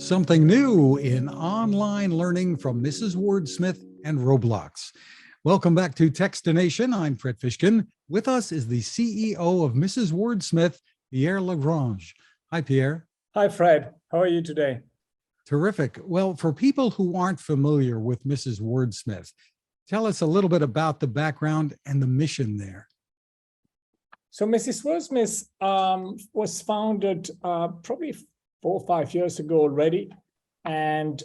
Something new in online learning from Mrs. Wordsmith and Roblox. Welcome back to Techstination. I'm Fred Fishkin. With us is the CEO of Mrs. Wordsmith, Pierre Lagrange. Hi, Pierre. Hi, Fred. How are you today? Terrific. Well, for people who aren't familiar with Mrs. Wordsmith, tell us a little bit about the background and the mission there. So Mrs. Wordsmith was founded probably 4 or 5 years ago already. And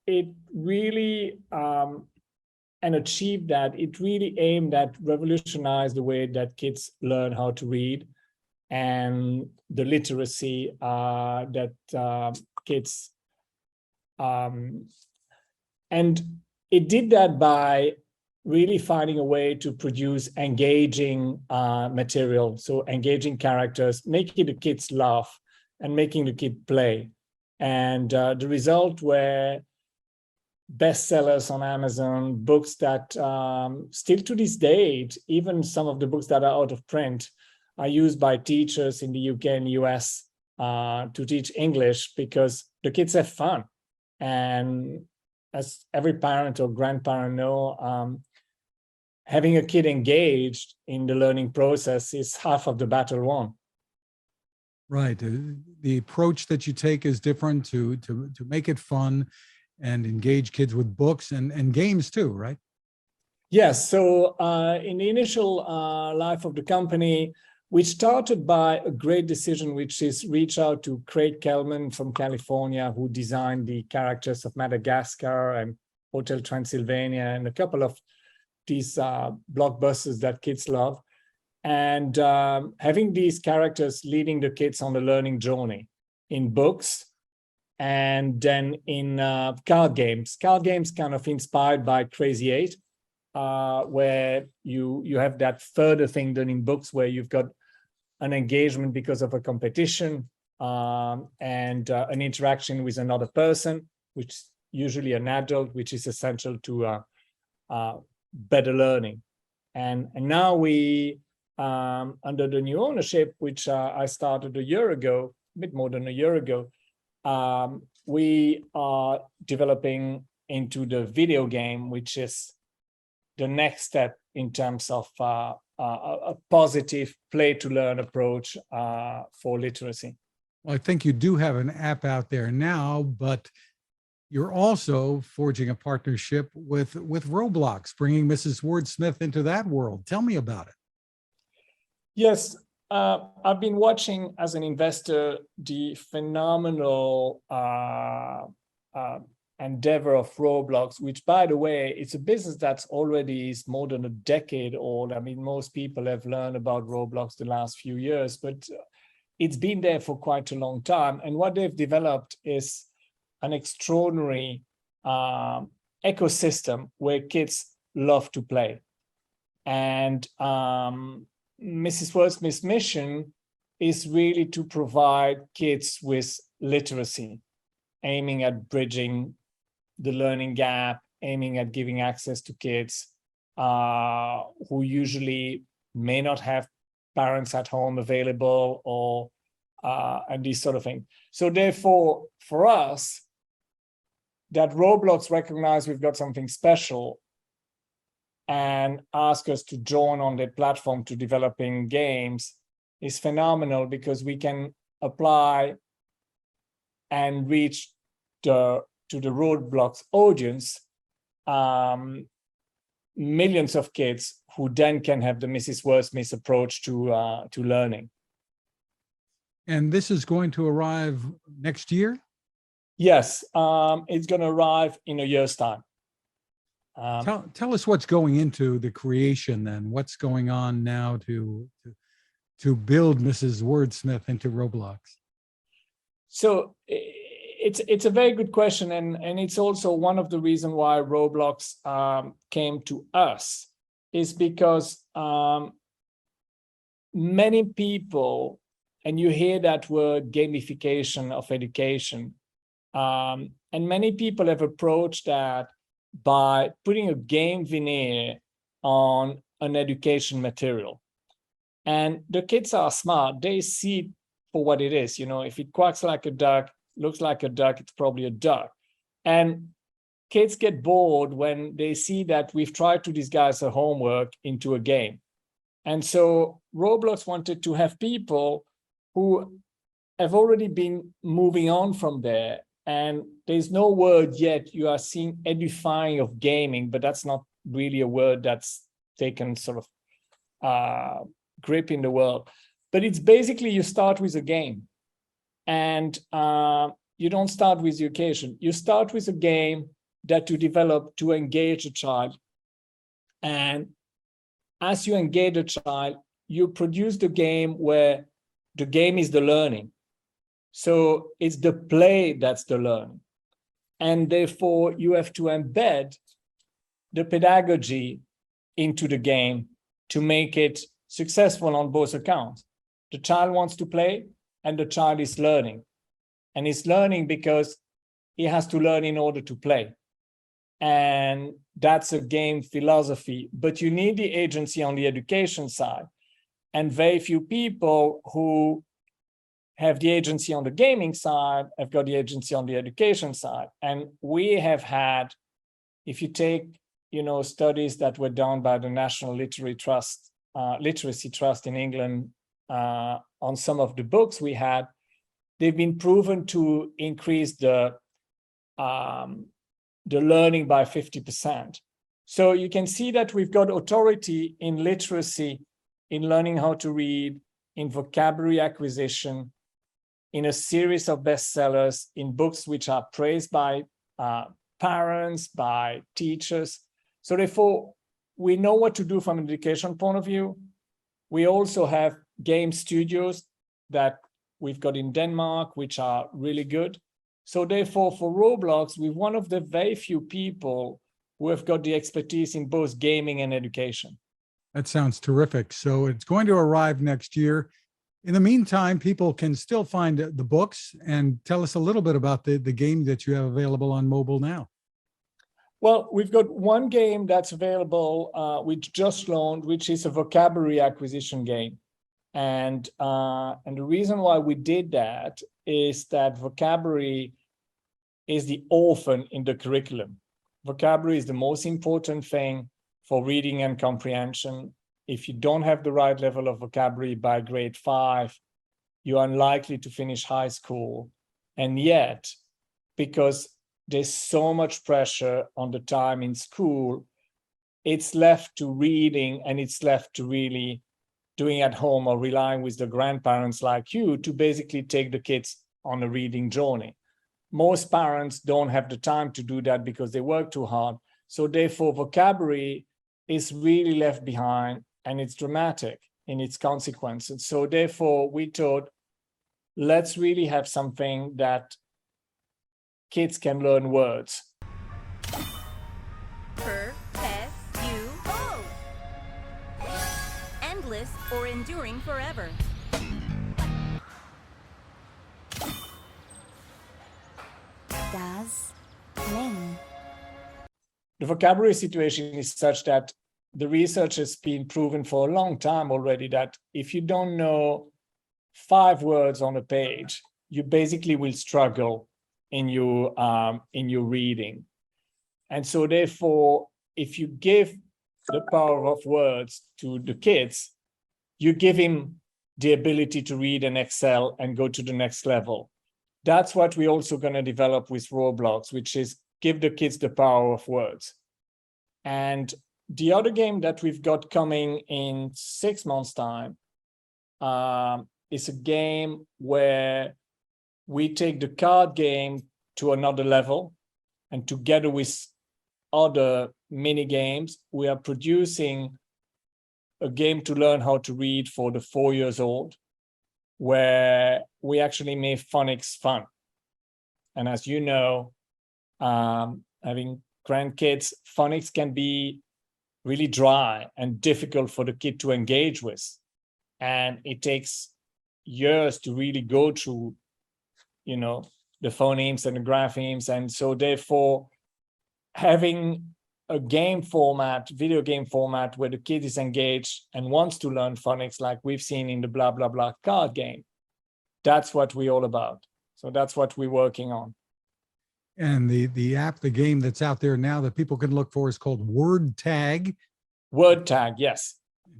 it really, and achieved that, it really aimed at revolutionize the way that kids learn how to read and the literacy that kids, and it did that by really finding a way to produce engaging material, so engaging characters, making the kids laugh and making the kid play. And the result were bestsellers on Amazon, books that still to this date, even some of the books that are out of print, are used by teachers in the UK and US to teach English because the kids have fun. And as every parent or grandparent know, having a kid engaged in the learning process is half of the battle won. Right. The approach that you take is different to make it fun and engage kids with books and games too, right? Yes. So in the initial life of the company, we started by a great decision, which is reach out to Craig Kelman from California, who designed the characters of Madagascar and Hotel Transylvania and a couple of these blockbusters that kids love. And having these characters leading the kids on the learning journey in books and then in card games kind of inspired by Crazy 8, where you have that further thing than in books where you've got an engagement because of a competition and an interaction with another person, which is usually an adult, which is essential to better learning. And now we, under the new ownership, which I started a year ago, a bit more than a year ago, we are developing into the video game, which is the next step in terms of a positive play-to-learn approach for literacy. Well, I think you do have an app out there now, but you're also forging a partnership with Roblox, bringing Mrs. Wordsmith into that world. Tell me about it. Yes, I've been watching as an investor the phenomenal endeavor of Roblox, which, by the way, it's a business that's already is more than a decade old. I mean, most people have learned about Roblox the last few years, but it's been there for quite a long time. And what they've developed is an extraordinary ecosystem where kids love to play. And Mrs. Wordsmith's mission is really to provide kids with literacy, aiming at bridging the learning gap, aiming at giving access to kids who usually may not have parents at home available or and this sort of thing. So therefore, for us, that Roblox recognized we've got something special and ask us to join on their platform to developing games is phenomenal, because we can apply and reach to the Roblox audience millions of kids who then can have the Mrs. Wordsmith approach to learning. And this is going to arrive next year? Yes, it's going to arrive in a year's time. Tell us what's going into the creation then. What's going on now to build Mrs. Wordsmith into Roblox? So it's a very good question, and it's also one of the reasons why Roblox came to us, is because many people, and you hear that word gamification of education, and many people have approached that by putting a game veneer on an education material. And the kids are smart. They see it for what it is. You know, if it quacks like a duck, looks like a duck, it's probably a duck. And kids get bored when they see that we've tried to disguise their homework into a game. And so Roblox wanted to have people who have already been moving on from there. And there's no word yet. You are seeing edifying of gaming, but that's not really a word that's taken sort of grip in the world. But it's basically you start with a game. And you don't start with education. You start with a game that you develop to engage a child. And as you engage a child, you produce the game where the game is the learning. So it's the play that's the learning. And therefore, you have to embed the pedagogy into the game to make it successful on both accounts. The child wants to play, and the child is learning. And he's learning because he has to learn in order to play. And that's a game philosophy. But you need the agency on the education side. And very few people who have the agency on the gaming side have got the agency on the education side. And we have had, if you take, studies that were done by the National Literacy Trust in England on some of the books we had, they've been proven to increase the learning by 50%. So you can see that we've got authority in literacy, in learning how to read, in vocabulary acquisition, in a series of bestsellers, in books which are praised by parents, by teachers. So therefore, we know what to do from an education point of view. We also have game studios that we've got in Denmark, which are really good. So therefore, for Roblox, we're one of the very few people who have got the expertise in both gaming and education. That sounds terrific. So it's going to arrive next year. In the meantime, people can still find the books, and tell us a little bit about the game that you have available on mobile now. Well, we've got one game that's available, which just launched, which is a vocabulary acquisition game. And the reason why we did that is that vocabulary is the orphan in the curriculum. Vocabulary is the most important thing for reading and comprehension. If you don't have the right level of vocabulary by grade 5, you're unlikely to finish high school. And yet, because there's so much pressure on the time in school, it's left to reading, and it's left to really doing at home or relying with the grandparents like you to basically take the kids on a reading journey. Most parents don't have the time to do that because they work too hard. So therefore, vocabulary is really left behind, and it's dramatic in its consequences. So therefore, we thought, let's really have something that kids can learn words. Perpetual. Endless or enduring forever. Das Ling. The vocabulary situation is such that the research has been proven for a long time already that if you don't know 5 words on a page, you basically will struggle in your reading. And so therefore, if you give the power of words to the kids, you give him the ability to read and excel and go to the next level. That's what we're also going to develop with Roblox, which is give the kids the power of words. And the other game that we've got coming in 6 months' time is a game where we take the card game to another level, and together with other mini games, we are producing a game to learn how to read for the 4 years old, where we actually made phonics fun. And as you know, having grandkids, phonics can be really dry and difficult for the kid to engage with. And it takes years to really go through, the phonemes and the graphemes. And so therefore, having a game format, video game format, where the kid is engaged and wants to learn phonics, like we've seen in the blah, blah, blah card game, that's what we're all about. So that's what we're working on. And the app, the game that's out there now that people can look for is called Word Tag. Word tag, yes.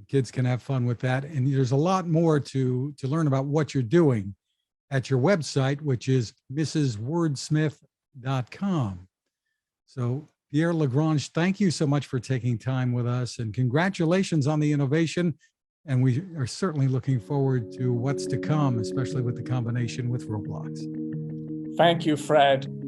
Kids can have fun with that. And there's a lot more to learn about what you're doing at your website, which is mrswordsmith.com. So Pierre Lagrange, thank you so much for taking time with us, and congratulations on the innovation. And we are certainly looking forward to what's to come, especially with the combination with Roblox. Thank you, Fred.